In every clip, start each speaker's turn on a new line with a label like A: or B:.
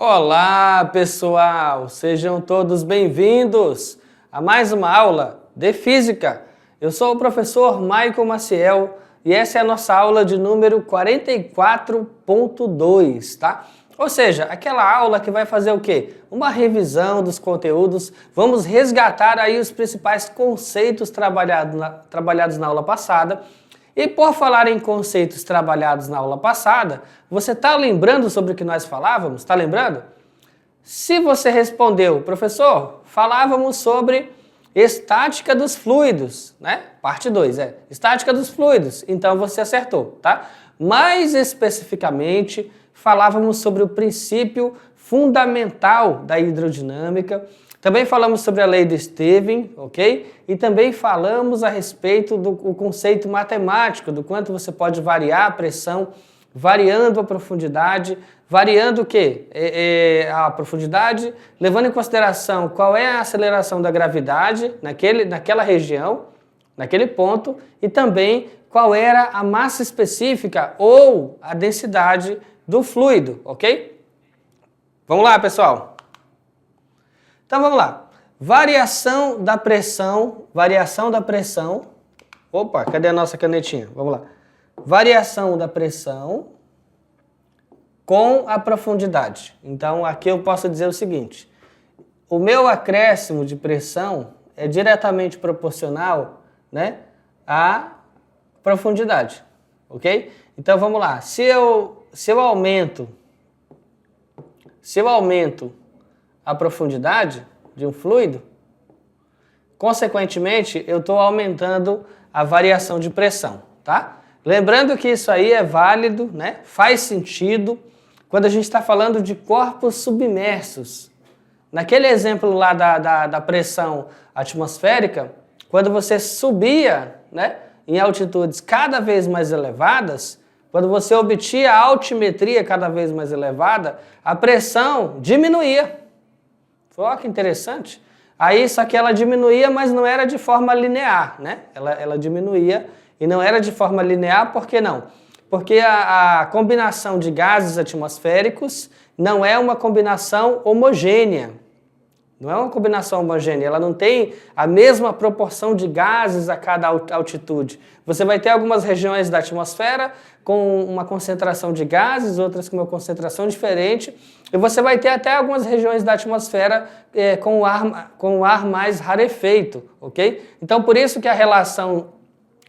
A: Olá, pessoal! Sejam todos bem-vindos a mais uma aula de Física. Eu sou o professor Michael Maciel e essa é a nossa aula de número 44.2, tá? Ou seja, aquela aula que vai fazer o quê? Uma revisão dos conteúdos. Vamos resgatar aí os principais conceitos trabalhados na aula passada. E por falar em conceitos trabalhados na aula passada, você está lembrando sobre o que nós falávamos? Está lembrando? Se você respondeu, professor, falávamos sobre estática dos fluidos, né? Parte 2, estática dos fluidos. Então você acertou, tá? Mais especificamente, falávamos sobre o princípio fundamental da hidrodinâmica. Também falamos sobre a lei de Stevens, ok? E também falamos a respeito do conceito matemático, do quanto você pode variar a pressão, variando a profundidade, variando o quê? A profundidade, levando em consideração qual é a aceleração da gravidade naquela região, naquele ponto, e também qual era a massa específica ou a densidade do fluido, ok? Vamos lá, pessoal! Então vamos lá. Variação da pressão. Opa, cadê a nossa canetinha? Vamos lá. Variação da pressão com a profundidade. Então aqui eu posso dizer o seguinte: o meu acréscimo de pressão é diretamente proporcional, né, à profundidade, ok? Então vamos lá. Se eu aumento a profundidade de um fluido, consequentemente, eu estou aumentando a variação de pressão, tá? Lembrando que isso aí é válido, né? Faz sentido quando a gente está falando de corpos submersos. Naquele exemplo lá da pressão atmosférica, quando você subia, né, em altitudes cada vez mais elevadas, quando você obtinha a altimetria cada vez mais elevada, a pressão diminuía. Olha que interessante. Aí, só que ela diminuía, mas não era de forma linear, né? Ela diminuía e não era de forma linear, por que não? Porque a combinação de gases atmosféricos não é uma combinação homogênea. Não é uma combinação homogênea, ela não tem a mesma proporção de gases a cada altitude. Você vai ter algumas regiões da atmosfera com uma concentração de gases, outras com uma concentração diferente, e você vai ter até algumas regiões da atmosfera com o ar mais rarefeito, ok? Então, por isso que a relação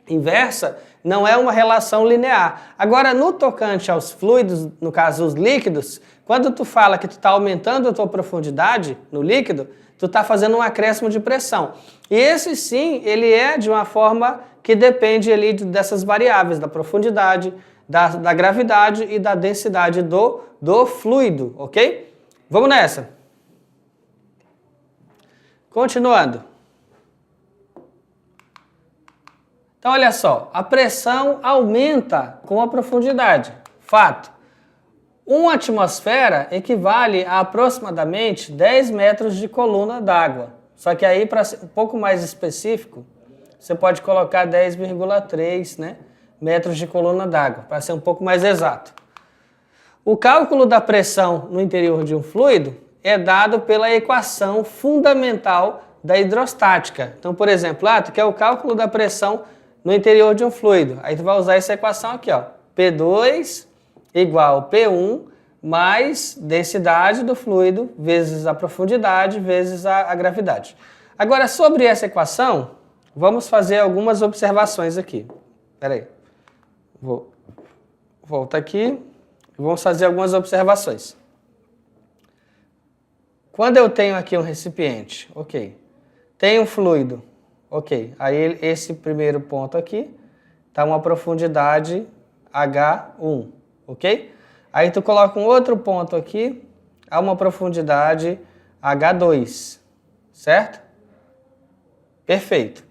A: inversa não é uma relação linear. Agora, no tocante aos fluidos, no caso os líquidos, quando tu fala que tu está aumentando a tua profundidade no líquido, tu está fazendo um acréscimo de pressão. E esse sim, ele é de uma forma que depende ali dessas variáveis, da profundidade, da gravidade e da densidade do fluido, ok? Vamos nessa. Continuando. Então, olha só, a pressão aumenta com a profundidade. Fato. Uma atmosfera equivale a aproximadamente 10 metros de coluna d'água. Só que aí, para ser um pouco mais específico, você pode colocar 10,3, né, metros de coluna d'água, para ser um pouco mais exato. O cálculo da pressão no interior de um fluido é dado pela equação fundamental da hidrostática. Então, por exemplo, tu quer o cálculo da pressão no interior de um fluido. Aí tu vai usar essa equação aqui, ó. P2 igual P1 mais densidade do fluido vezes a profundidade vezes a gravidade. Agora, sobre essa equação, vamos fazer algumas observações aqui. Espera aí. Volta aqui. Vamos fazer algumas observações. Quando eu tenho aqui um recipiente, ok. Tem um fluido, ok. Aí esse primeiro ponto aqui está uma profundidade H1, ok? Aí tu coloca um outro ponto aqui a uma profundidade H2, certo? Perfeito.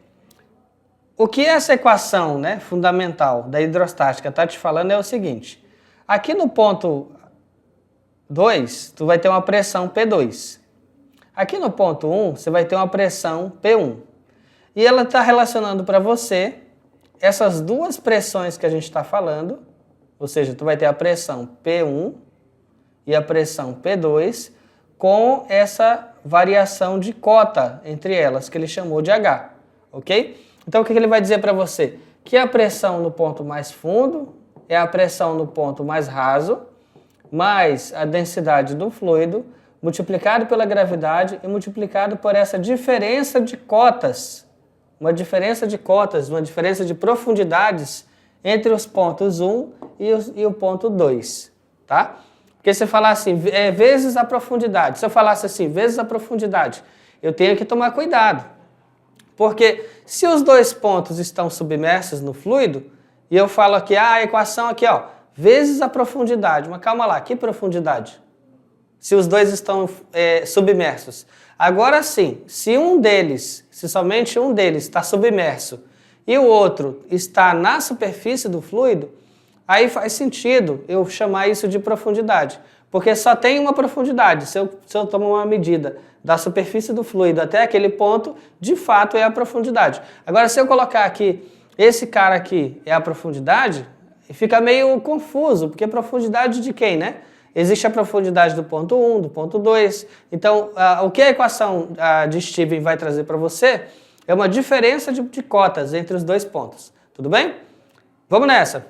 A: O que essa equação, né, fundamental da hidrostática está te falando é o seguinte. Aqui no ponto 2, tu vai ter uma pressão P2. Aqui no ponto 1, você vai ter uma pressão P1. E ela está relacionando para você essas duas pressões que a gente está falando, ou seja, tu vai ter a pressão P1 e a pressão P2 com essa variação de cota entre elas, que ele chamou de H, ok? Então, o que ele vai dizer para você? Que a pressão no ponto mais fundo é a pressão no ponto mais raso, mais a densidade do fluido, multiplicado pela gravidade e multiplicado por essa diferença de cotas, uma diferença de profundidades entre os pontos 1 e o ponto 2, tá? Porque se eu falar assim, vezes a profundidade, se eu falasse assim, vezes a profundidade, eu tenho que tomar cuidado. Porque se os dois pontos estão submersos no fluido, e eu falo aqui, a equação aqui, ó, vezes a profundidade, mas calma lá, que profundidade? Se os dois estão submersos. Agora sim, se somente um deles está submerso e o outro está na superfície do fluido, aí faz sentido eu chamar isso de profundidade, porque só tem uma profundidade. Se eu tomar uma medida da superfície do fluido até aquele ponto, de fato é a profundidade. Agora, se eu colocar aqui, esse cara aqui é a profundidade, fica meio confuso, porque profundidade de quem, né? Existe a profundidade do ponto 1, do ponto 2. Então, o que a equação de Steven vai trazer para você é uma diferença de cotas entre os dois pontos. Tudo bem? Vamos nessa.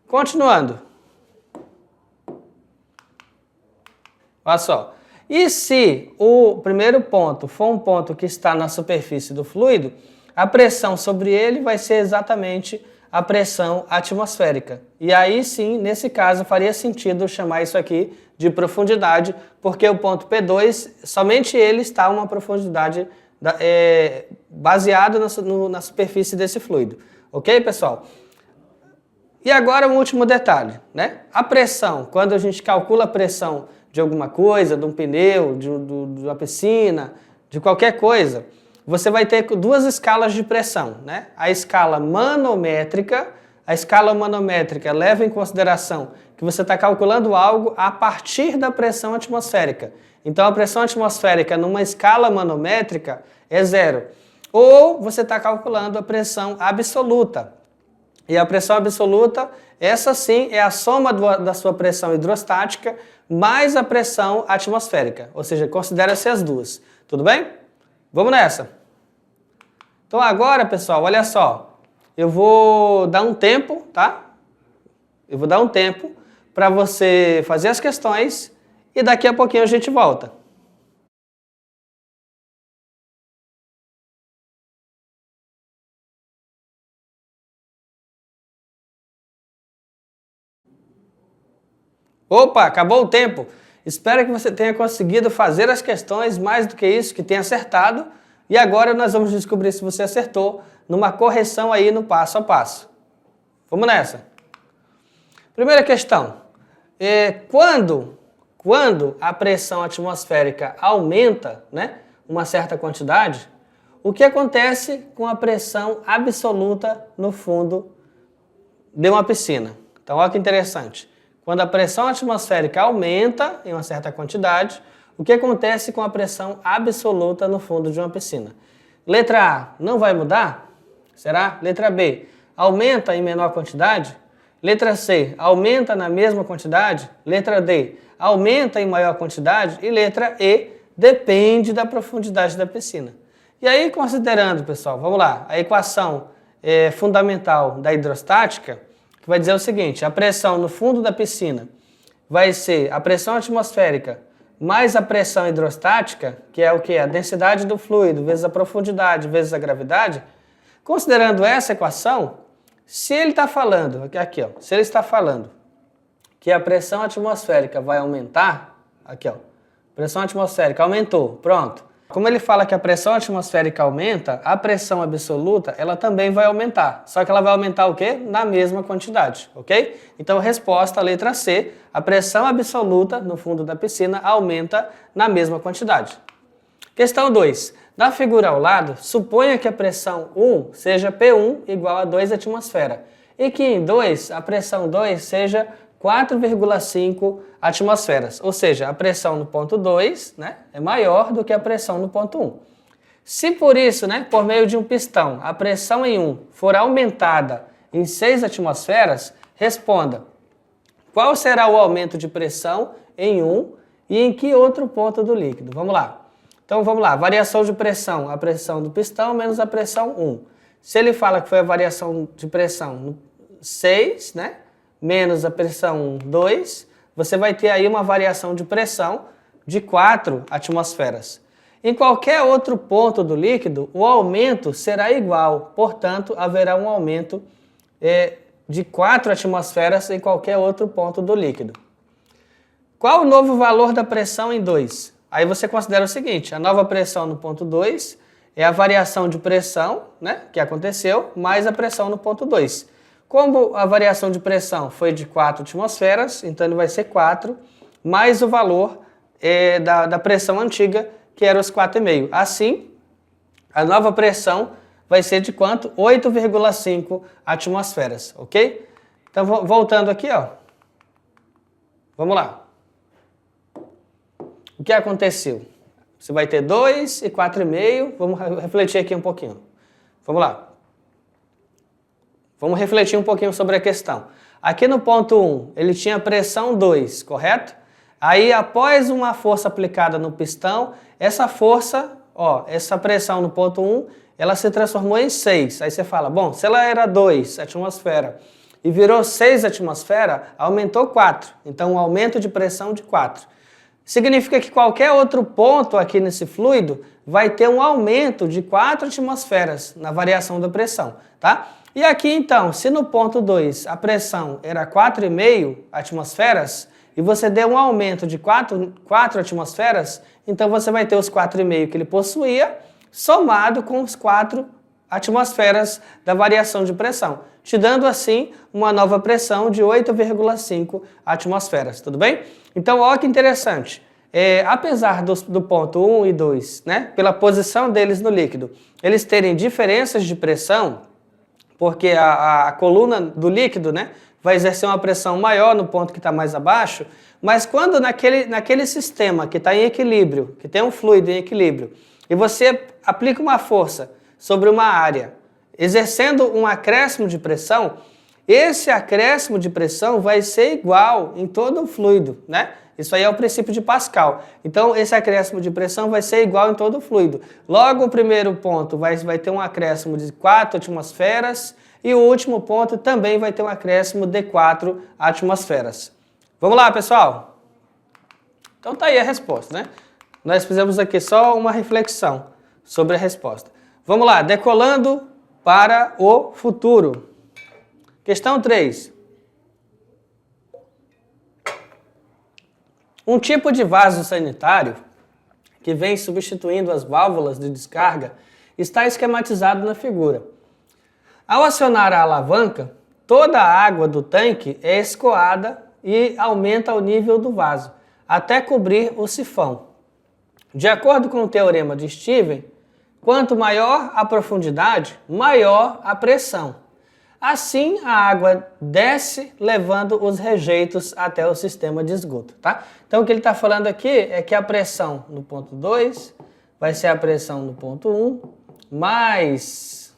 A: Continuando. Olha só. E se o primeiro ponto for um ponto que está na superfície do fluido, a pressão sobre ele vai ser exatamente a pressão atmosférica. E aí sim, nesse caso, faria sentido chamar isso aqui de profundidade, porque o ponto P2, somente ele está a uma profundidade baseado na superfície desse fluido. Ok, pessoal? E agora um último detalhe, né? A pressão, quando a gente calcula a pressão de alguma coisa, de um pneu, de uma piscina, de qualquer coisa, você vai ter duas escalas de pressão, né? A escala manométrica leva em consideração que você está calculando algo a partir da pressão atmosférica. Então, a pressão atmosférica numa escala manométrica é 0. Ou você está calculando a pressão absoluta. E a pressão absoluta, essa sim é a soma da sua pressão hidrostática mais a pressão atmosférica. Ou seja, considera-se as duas. Tudo bem? Vamos nessa. Então agora, pessoal, olha só. Eu vou dar um tempo, tá? Eu vou dar um tempo para você fazer as questões e daqui a pouquinho a gente volta. Opa, acabou o tempo. Espero que você tenha conseguido fazer as questões, mais do que isso, que tenha acertado. E agora nós vamos descobrir se você acertou numa correção aí no passo a passo. Vamos nessa. Primeira questão. Quando a pressão atmosférica aumenta, né, uma certa quantidade, o que acontece com a pressão absoluta no fundo de uma piscina? Então, olha que interessante. Quando a pressão atmosférica aumenta em uma certa quantidade, o que acontece com a pressão absoluta no fundo de uma piscina? Letra A, não vai mudar? Será? Letra B, aumenta em menor quantidade? Letra C, aumenta na mesma quantidade? Letra D, aumenta em maior quantidade? E letra E, depende da profundidade da piscina. E aí, considerando, pessoal, vamos lá, a equação fundamental da hidrostática, que vai dizer o seguinte, a pressão no fundo da piscina vai ser a pressão atmosférica mais a pressão hidrostática, que é o que? A densidade do fluido vezes a profundidade vezes a gravidade. Considerando essa equação, se ele está falando, aqui ó, se ele está falando que a pressão atmosférica vai aumentar, aqui ó, pressão atmosférica aumentou, pronto. Como ele fala que a pressão atmosférica aumenta, a pressão absoluta, ela também vai aumentar. Só que ela vai aumentar o quê? Na mesma quantidade, ok? Então, resposta, letra C, a pressão absoluta no fundo da piscina aumenta na mesma quantidade. Questão 2. Na figura ao lado, suponha que a pressão 1 seja P1 igual a 2 atmosfera e que em 2 a pressão 2 seja 4,5 atmosferas, ou seja, a pressão no ponto 2, né, é maior do que a pressão no ponto 1. Se por isso, né, por meio de um pistão, a pressão em 1 for aumentada em 6 atmosferas, responda qual será o aumento de pressão em um e em que outro ponto do líquido? Vamos lá. Então vamos lá, variação de pressão, a pressão do pistão menos a pressão 1. Se ele fala que foi a variação de pressão 6, né, menos a pressão 2, você vai ter aí uma variação de pressão de 4 atmosferas. Em qualquer outro ponto do líquido, o aumento será igual, portanto, haverá um aumento de 4 atmosferas em qualquer outro ponto do líquido. Qual o novo valor da pressão em 2? Aí você considera o seguinte, a nova pressão no ponto 2 é a variação de pressão, né, que aconteceu, mais a pressão no ponto 2. Como a variação de pressão foi de 4 atmosferas, então ele vai ser 4, mais o valor da pressão antiga, que era os 4,5. Assim, a nova pressão vai ser de quanto? 8,5 atmosferas, ok? Então, voltando aqui, ó. Vamos lá. O que aconteceu? Você vai ter 2 e 4,5. Vamos refletir aqui um pouquinho. Vamos lá. Vamos refletir um pouquinho sobre a questão. Aqui no ponto 1, ele tinha pressão 2, correto? Aí, após uma força aplicada no pistão, essa força, ó, essa pressão no ponto 1, ela se transformou em 6. Aí você fala, bom, se ela era 2 atmosfera e virou 6 atmosfera, aumentou 4. Então, um aumento de pressão de 4. Significa que qualquer outro ponto aqui nesse fluido vai ter um aumento de 4 atmosferas na variação da pressão, tá? E aqui então, se no ponto 2 a pressão era 4,5 atmosferas e você deu um aumento de 4 atmosferas, então você vai ter os 4,5 que ele possuía somado com os 4 atmosferas da variação de pressão, te dando assim uma nova pressão de 8,5 atmosferas, tudo bem? Então, olha que interessante, apesar do ponto 1 e 2, né, pela posição deles no líquido, eles terem diferenças de pressão, porque a coluna do líquido, né, vai exercer uma pressão maior no ponto que está mais abaixo, mas quando naquele sistema que está em equilíbrio, que tem um fluido em equilíbrio, e você aplica uma força sobre uma área, exercendo um acréscimo de pressão, esse acréscimo de pressão vai ser igual em todo o fluido, né? Isso aí é o princípio de Pascal. Então, esse acréscimo de pressão vai ser igual em todo o fluido. Logo, o primeiro ponto vai ter um acréscimo de 4 atmosferas e o último ponto também vai ter um acréscimo de 4 atmosferas. Vamos lá, pessoal? Então, tá aí a resposta, né? Nós fizemos aqui só uma reflexão sobre a resposta. Vamos lá, decolando para o futuro. Questão 3. Um tipo de vaso sanitário que vem substituindo as válvulas de descarga está esquematizado na figura. Ao acionar a alavanca, toda a água do tanque é escoada e aumenta o nível do vaso, até cobrir o sifão. De acordo com o teorema de Steven, quanto maior a profundidade, maior a pressão. Assim, a água desce, levando os rejeitos até o sistema de esgoto, tá? Então, o que ele está falando aqui é que a pressão no ponto 2 vai ser a pressão no ponto 1, mais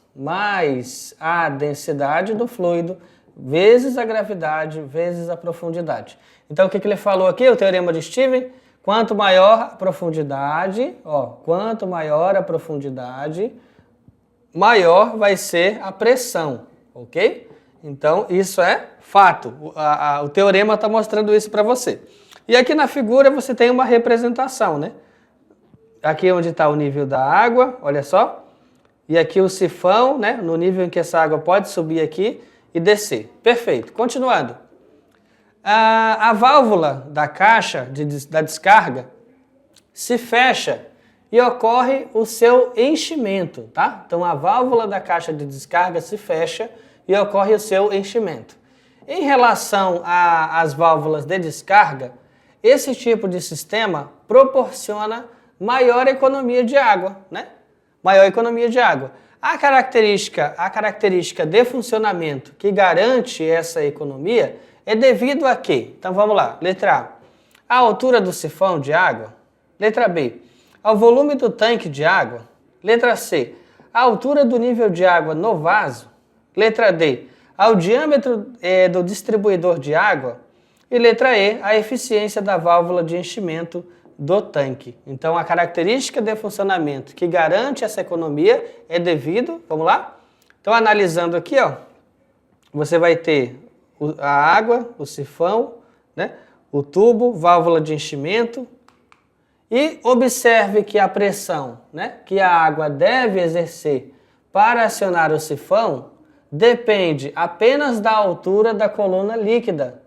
A: a densidade do fluido, vezes a gravidade, vezes a profundidade. Então, o que ele falou aqui, o teorema de Steven, quanto maior a profundidade, quanto maior a profundidade, maior vai ser a pressão. Ok? Então, isso é fato. O teorema está mostrando isso para você. E aqui na figura você tem uma representação, né? Aqui onde está o nível da água, olha só. E aqui o sifão, né? No nível em que essa água pode subir aqui e descer. Perfeito. Continuando. A válvula da caixa da descarga se fecha e ocorre o seu enchimento, tá? Então, a válvula da caixa de descarga se fecha e ocorre o seu enchimento. Em relação às válvulas de descarga, esse tipo de sistema proporciona maior economia de água, né? Maior economia de água. A característica de funcionamento que garante essa economia é devido a quê? Então vamos lá. Letra A. A altura do sifão de água. Letra B. Ao volume do tanque de água. Letra C. A altura do nível de água no vaso. Letra D. Ao diâmetro do distribuidor de água. E letra E, a eficiência da válvula de enchimento do tanque. Então, a característica de funcionamento que garante essa economia é devido, vamos lá? Então, analisando aqui, ó, você vai ter a água, o sifão, né? O tubo, válvula de enchimento. E observe que a pressão, né, que a água deve exercer para acionar o sifão depende apenas da altura da coluna líquida,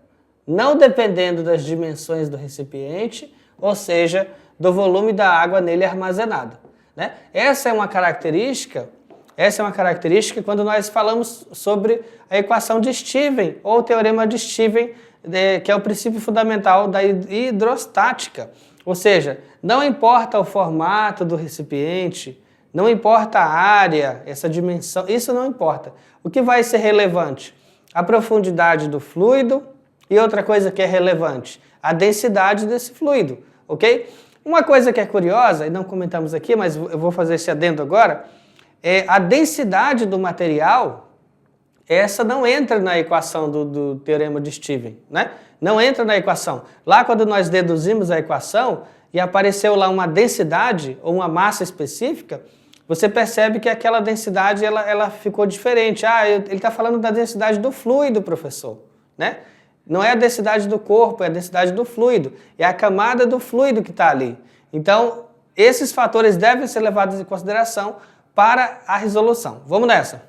A: não dependendo das dimensões do recipiente, ou seja, do volume da água nele armazenada, né? Essa é uma característica quando nós falamos sobre a equação de Steven, ou o teorema de Steven, que é o princípio fundamental da hidrostática. Ou seja, não importa o formato do recipiente, não importa a área, essa dimensão, isso não importa. O que vai ser relevante? A profundidade do fluido e outra coisa que é relevante, a densidade desse fluido, ok? Uma coisa que é curiosa, e não comentamos aqui, mas eu vou fazer esse adendo agora, é a densidade do material. Essa não entra na equação do teorema de Steven, né? Não entra na equação. Lá quando nós deduzimos a equação e apareceu lá uma densidade ou uma massa específica, você percebe que aquela densidade ela ficou diferente. Ah, ele está falando da densidade do fluido, professor, né? Não é a densidade do corpo, é a densidade do fluido. É a camada do fluido que está ali. Então, esses fatores devem ser levados em consideração para a resolução. Vamos nessa.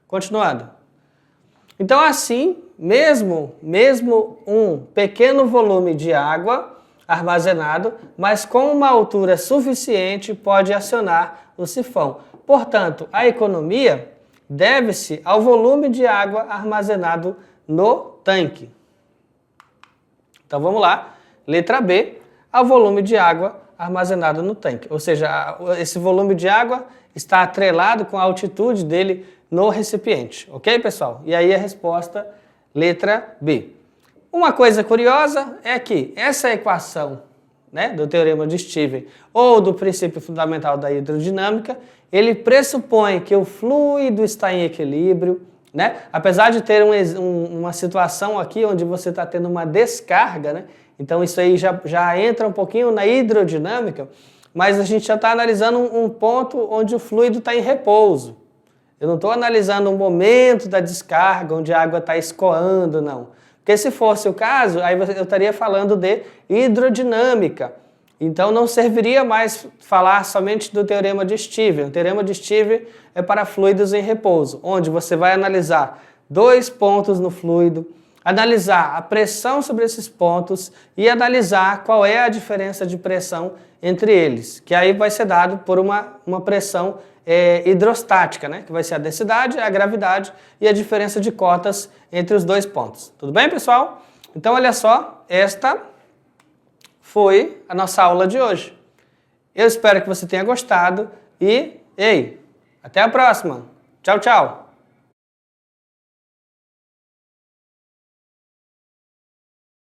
A: Continuando. Então, assim, mesmo um pequeno volume de água armazenado, mas com uma altura suficiente, pode acionar o sifão. Portanto, a economia deve-se ao volume de água armazenado no tanque. Então, vamos lá. Letra B, ao volume de água armazenado no tanque. Ou seja, esse volume de água está atrelado com a altitude dele no recipiente, ok, pessoal? E aí a resposta, letra B. Uma coisa curiosa é que essa equação, né, do teorema de Steven ou do princípio fundamental da hidrodinâmica, ele pressupõe que o fluido está em equilíbrio, né? Apesar de ter uma situação aqui onde você está tendo uma descarga, né? Então isso aí já entra um pouquinho na hidrodinâmica, mas a gente já está analisando um ponto onde o fluido está em repouso. Eu não estou analisando um momento da descarga, onde a água está escoando, não. Porque se fosse o caso, aí eu estaria falando de hidrodinâmica. Então não serviria mais falar somente do teorema de Steven. O teorema de Steven é para fluidos em repouso, onde você vai analisar 2 pontos no fluido, analisar a pressão sobre esses pontos e analisar qual é a diferença de pressão entre eles, que aí vai ser dado por uma pressão hidrostática, né? Que vai ser a densidade, a gravidade e a diferença de cotas entre os 2 pontos. Tudo bem, pessoal? Então, olha só, esta foi a nossa aula de hoje. Eu espero que você tenha gostado e, até a próxima. Tchau, tchau!